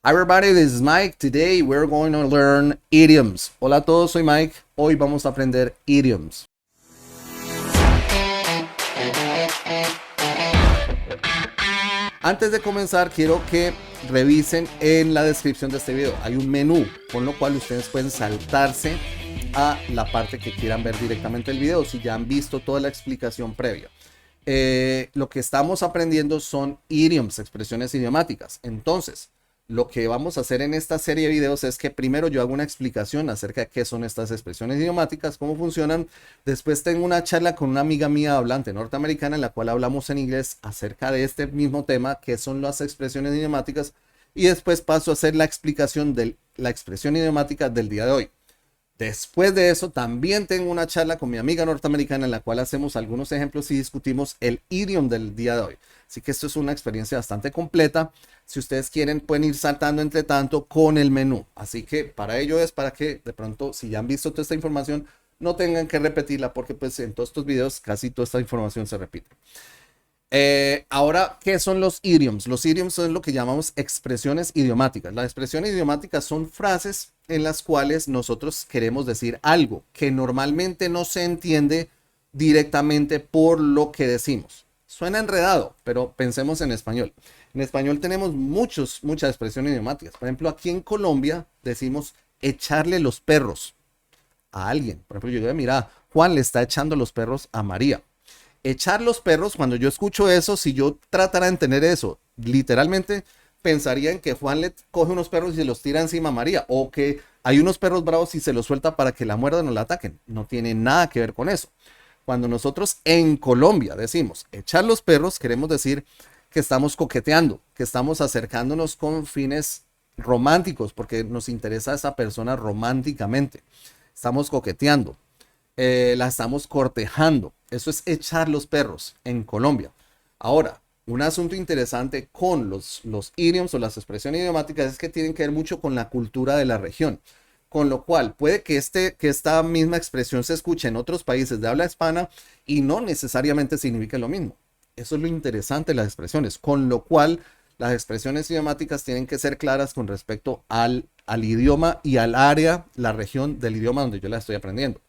Hi everybody, this is Mike. Today we're going to learn idioms. Hola a todos, soy Mike. Hoy vamos a aprender idioms. Antes de comenzar, quiero que revisen en la descripción de este video. Hay un menú, con lo cual ustedes pueden saltarse a la parte que quieran ver directamente el video, si ya han visto toda la explicación previa. Lo que estamos aprendiendo son idioms, expresiones idiomáticas. Entonces, lo que vamos a hacer en esta serie de videos es que primero yo hago una explicación acerca de qué son estas expresiones idiomáticas, cómo funcionan. Después tengo una charla con una amiga mía hablante norteamericana en la cual hablamos en inglés acerca de este mismo tema, qué son las expresiones idiomáticas. Y después paso a hacer la explicación de la expresión idiomática del día de hoy. Después de eso, también tengo una charla con mi amiga norteamericana en la cual hacemos algunos ejemplos y discutimos el idiom del día de hoy. Así que esto es una experiencia bastante completa. Si ustedes quieren, pueden ir saltando entre tanto con el menú. Así que para ello es para que de pronto, si ya han visto toda esta información, no tengan que repetirla porque pues en todos estos videos casi toda esta información se repite. Ahora, ¿qué son los idioms? Los idioms son lo que llamamos expresiones idiomáticas. Las expresiones idiomáticas son frases en las cuales nosotros queremos decir algo que normalmente no se entiende directamente por lo que decimos. Suena enredado, pero pensemos en español. En español tenemos muchas expresiones idiomáticas. Por ejemplo, aquí en Colombia decimos echarle los perros a alguien. Por ejemplo, yo digo, mira, Juan le está echando los perros a María. Echar los perros, cuando yo escucho eso, si yo tratara de entender eso, literalmente pensaría en que Juan le coge unos perros y se los tira encima a María, o que hay unos perros bravos y se los suelta para que la muerdan o la ataquen. No tiene nada que ver con eso. Cuando nosotros en Colombia decimos echar los perros, queremos decir que estamos coqueteando, que estamos acercándonos con fines románticos, porque nos interesa a esa persona románticamente. Estamos coqueteando. La estamos cortejando. Eso es echar los perros en Colombia. Ahora, un asunto interesante con los idioms o las expresiones idiomáticas es que tienen que ver mucho con la cultura de la región. Con lo cual, puede que esta misma expresión se escuche en otros países de habla hispana y no necesariamente signifique lo mismo. Eso es lo interesante de las expresiones. Con lo cual, las expresiones idiomáticas tienen que ser claras con respecto al idioma y al área, la región del idioma donde yo la estoy aprendiendo.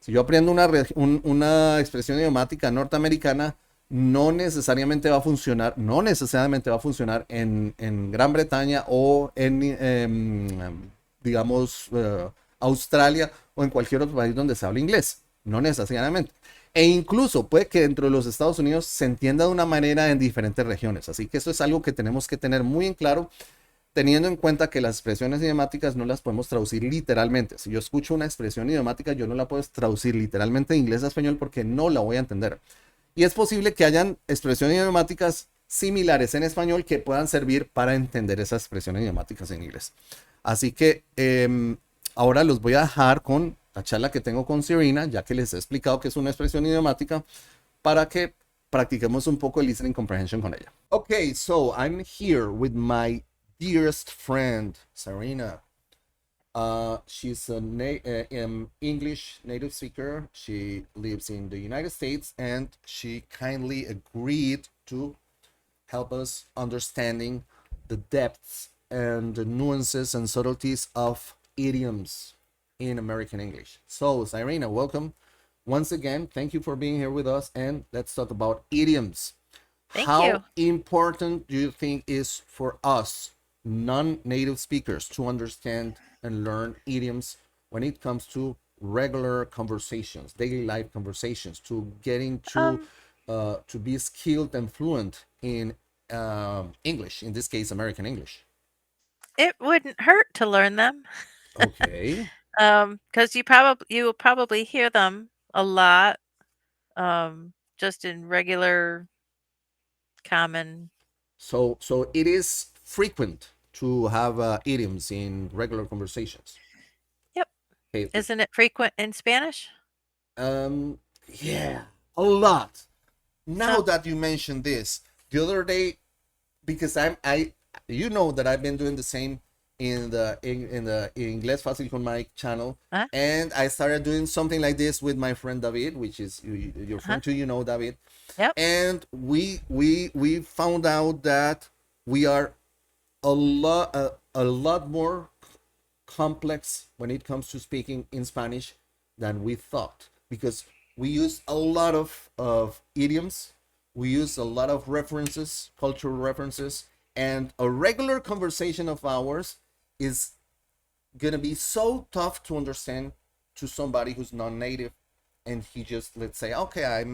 Si yo aprendo una expresión idiomática norteamericana, no necesariamente va a funcionar en Gran Bretaña o digamos, Australia o en cualquier otro país donde se hable inglés. No necesariamente. E incluso puede que dentro de los Estados Unidos se entienda de una manera en diferentes regiones. Así que eso es algo que tenemos que tener muy en claro, teniendo en cuenta que las expresiones idiomáticas no las podemos traducir literalmente. Si yo escucho una expresión idiomática, yo no la puedo traducir literalmente de inglés a español porque no la voy a entender. Y es posible que hayan expresiones idiomáticas similares en español que puedan servir para entender esas expresiones idiomáticas en inglés. Así que ahora los voy a dejar con la charla que tengo con Syrena, ya que les he explicado que es una expresión idiomática, para que practiquemos un poco el listening comprehension con ella. Okay, so I'm here with my dearest friend, Syrena. She's an English native speaker. She lives in the United States and she kindly agreed to help us understanding the depths and the nuances and subtleties of idioms in American English. So, Syrena, welcome. Once again, thank you for being here with us and let's talk about idioms. Thank How you. important do you think is for us non-native speakers to understand and learn idioms when it comes to regular conversations, daily life conversations, to getting Um, to be skilled and fluent in English, in this case, American English? it wouldn't hurt to learn them. Okay. 'Cause you will probably hear them a lot, just in regular common. So it is frequent to have idioms in regular conversations. Yep. Okay. Isn't it frequent in Spanish? Um, yeah, a lot. Now Oh, that you mentioned this, the other day, because I you know that I've been doing the same in the Inglés Fácil con Mike channel, uh, and I started doing something like this with my friend David, which is your uh-huh. friend too, you know, David. Yep. And we found out that we are a a lot more complex when it comes to speaking in Spanish than we thought, because we use a lot of idioms, we use a lot of references, cultural references, and a regular conversation of ours is gonna be so tough to understand to somebody who's non-native, and he just, let's say, okay, I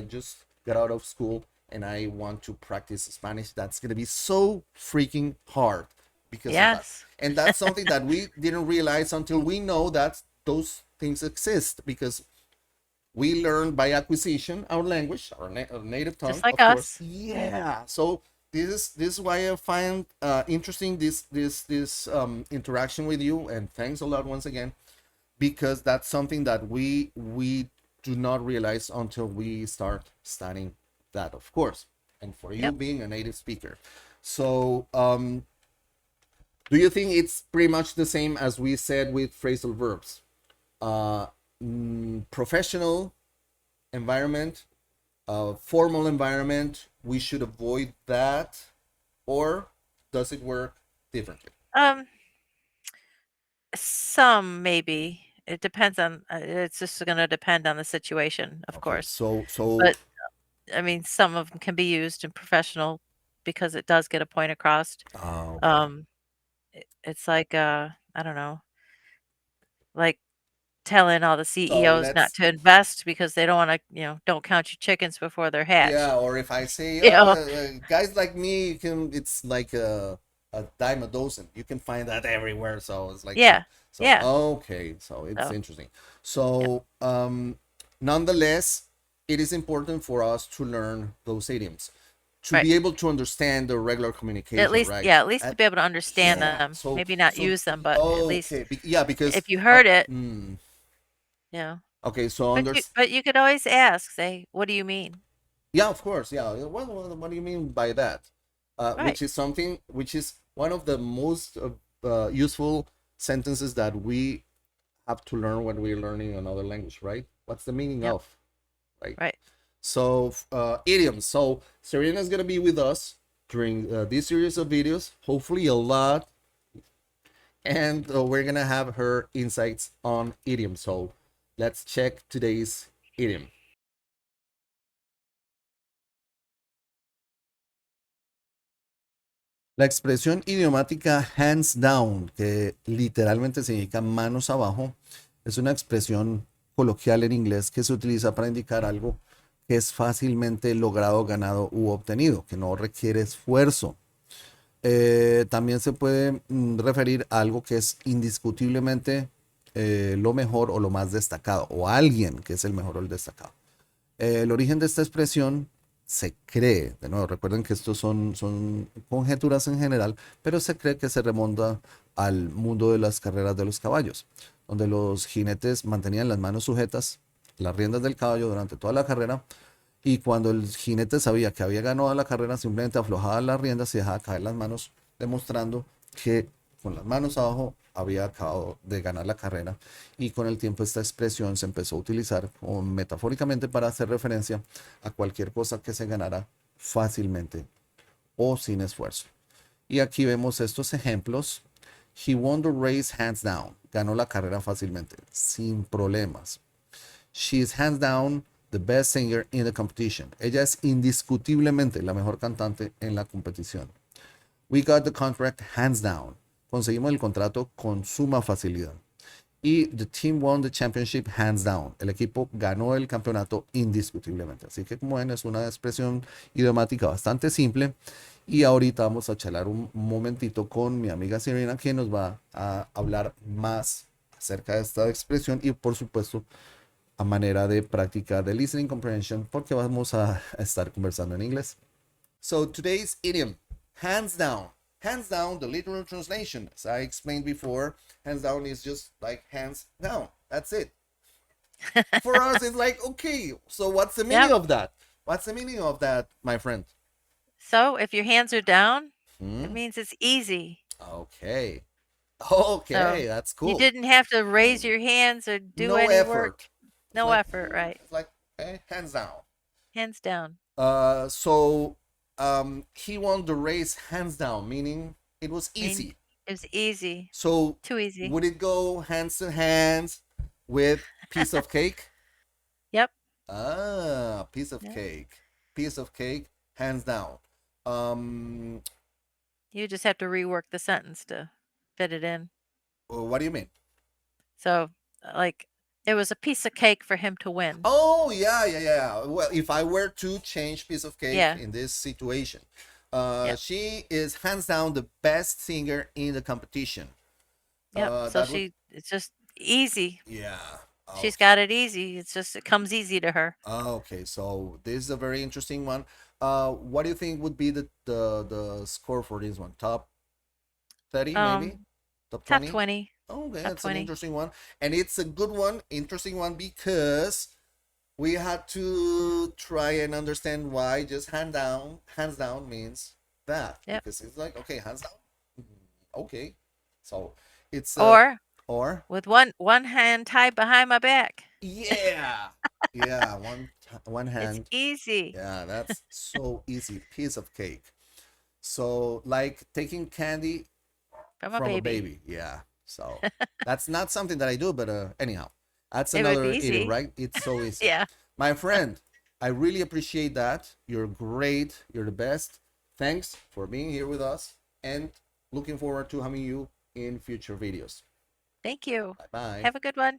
just got out of school and I want to practice Spanish. That's gonna be so freaking hard because of that. Yes. And that's something that we didn't realize until we know that those things exist, because we learn by acquisition our language, our native tongue, Just like of course. us. Yeah. So this is why I find interesting this interaction with you, and thanks a lot once again, because that's something that we do not realize until we start studying that, of course. And for you Yep. being a native speaker, so do you think it's pretty much the same as we said with phrasal verbs? Professional environment, formal environment, we should avoid that, or does it work differently? Some maybe. It depends on. It's just going to depend on the situation, of Okay, course. so But I mean, some of them can be used in professional because it does get a point across. okay. It's like I don't know, like telling all the So CEOs not let's, to invest because they don't want to, don't count your chickens before they're hatched. yeah, or if I say, You know, guys like me, you can, it's like a dime a dozen. You can find that everywhere. So it's like, yeah, so yeah. okay, so it's So, interesting. yep, So nonetheless, it is important for us to learn those idioms to right. be able to understand the regular At communication, least, right? yeah, at least to be able to understand Yeah. them. So Maybe not use them, but at least okay, yeah, because if you heard it, mm, yeah. okay, so But you could always ask, say, "What do you mean?" yeah, of course, yeah. What do you mean by that? Right. Which is something which is one of the most useful sentences that we have to learn when we're learning another language, right? What's the meaning Yep. of, right? Right. So idioms. So Syrena is gonna be with us during this series of videos, hopefully a lot, and we're gonna have her insights on idioms. So let's check today's idiom. La expresión idiomática hands down, que literalmente significa manos abajo, es una expresión coloquial en inglés que se utiliza para indicar algo que es fácilmente logrado, ganado u obtenido, que no requiere esfuerzo. También se puede referir a algo que es indiscutiblemente lo mejor o lo más destacado, o alguien que es el mejor o el destacado. El origen de esta expresión se cree, de nuevo, recuerden que estos son conjeturas en general, pero se cree que se remonta al mundo de las carreras de los caballos, donde los jinetes mantenían las manos sujetas, las riendas del caballo durante toda la carrera, y cuando el jinete sabía que había ganado la carrera, simplemente aflojaba las riendas y dejaba caer las manos, demostrando que con las manos abajo había acabado de ganar la carrera. Y con el tiempo esta expresión se empezó a utilizar metafóricamente para hacer referencia a cualquier cosa que se ganara fácilmente o sin esfuerzo. Y aquí vemos estos ejemplos. He won the race hands down. Ganó la carrera fácilmente, sin problemas. She is hands down the best singer in the competition. Ella es indiscutiblemente la mejor cantante en la competición. We got the contract hands down. Conseguimos el contrato con suma facilidad. Y the team won the championship hands down. El equipo ganó el campeonato indiscutiblemente. Así que, como ven, es una expresión idiomática bastante simple. Y ahorita vamos a charlar un momentito con mi amiga Syrena, que nos va a hablar más acerca de esta expresión y, por supuesto, a manera de práctica de listening comprehension, porque vamos a estar conversando en inglés. So today's idiom, hands down. Hands down, the literal translation, as I explained before, hands down is just like hands down. That's it. For us, it's like, okay, so what's the meaning of that? What's the meaning of that, my friend? So if your hands are down, it means it's easy. Okay. So Okay, that's cool. you didn't have to raise your hands or do No any effort. work. No like, effort, right? It's like, okay, hands down. Hands down. So he won the race hands down, meaning It was I mean, easy. it was easy. So Too easy. would it go hands to hands with piece of cake? Yep. Ah, piece of Yeah. cake. Piece of cake, hands down. Um, You just have to rework the sentence to fit it in. what do you mean? So, like, it was a piece of cake for him to win. Oh, yeah. Well, if I were to change piece of cake Yeah. in this situation, Yep. she is hands down the best singer in the competition. Yep. So that would, it's just easy. yeah. She's got it easy. It comes easy to her. Okay, so this is a very interesting one. What do you think would be the score for this one? Top 30 maybe? Top Top 20? 20. Okay, Top that's 20. an interesting one. And it's a good one, interesting one, because we had to try and understand why just hands down means that. Yep. Because it's like, okay, hands down. Okay. So it's Or with one hand tied behind my back. yeah. Yeah, one hand. It's easy. Yeah, that's so easy. Piece of cake. So like taking candy From from a a baby. baby. Yeah. So that's not something that I do, but anyhow, that's It would another be idiom, easy. right? It's so easy. Yeah. My friend, I really appreciate that. You're great. You're the best. Thanks for being here with us and looking forward to having you in future videos. Thank you. Bye bye. Have a good one.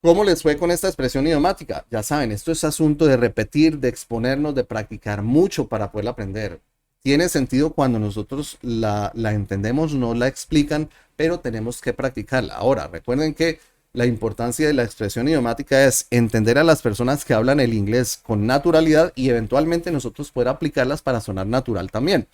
¿Cómo les fue con esta expresión idiomática? Ya saben, esto es asunto de repetir, de exponernos, de practicar mucho para poder aprender. Tiene sentido cuando nosotros la entendemos, nos la explican, pero tenemos que practicarla. Ahora, recuerden que la importancia de la expresión idiomática es entender a las personas que hablan el inglés con naturalidad y eventualmente nosotros poder aplicarlas para sonar natural también.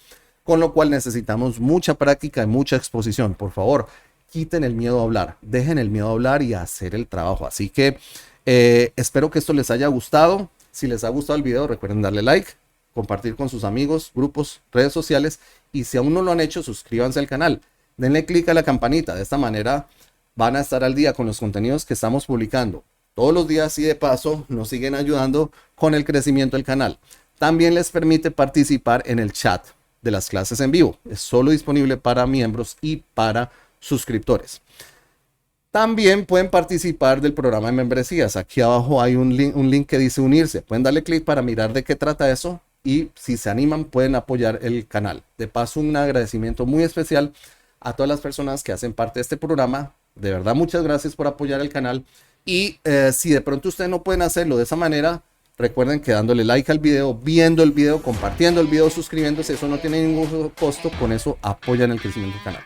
Con lo cual necesitamos mucha práctica y mucha exposición. Por favor, quiten el miedo a hablar, dejen el miedo a hablar y a hacer el trabajo. Así que espero que esto les haya gustado. Si les ha gustado el video, recuerden darle like, compartir con sus amigos, grupos, redes sociales. Y si aún no lo han hecho, suscríbanse al canal. Denle click a la campanita. De esta manera van a estar al día con los contenidos que estamos publicando todos los días y de paso nos siguen ayudando con el crecimiento del canal. También les permite participar en el chat de las clases en vivo. Es solo disponible para miembros y para suscriptores. También pueden participar del programa de membresías. Aquí abajo hay un link que dice unirse. Pueden darle clic para mirar de qué trata eso y si se animan pueden apoyar el canal. De paso, un agradecimiento muy especial a todas las personas que hacen parte de este programa. De verdad, muchas gracias por apoyar el canal. Y si de pronto ustedes no pueden hacerlo de esa manera, recuerden que dándole like al video, viendo el video, compartiendo el video, suscribiéndose, eso no tiene ningún costo. Con eso apoyan el crecimiento del canal.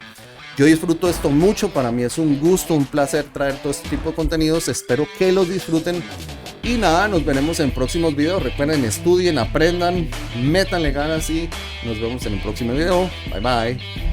Yo disfruto esto mucho, para mí es un gusto, un placer traer todo este tipo de contenidos, espero que los disfruten y nada, nos veremos en próximos videos. Recuerden, estudien, aprendan, métanle ganas y nos vemos en el próximo video. Bye bye.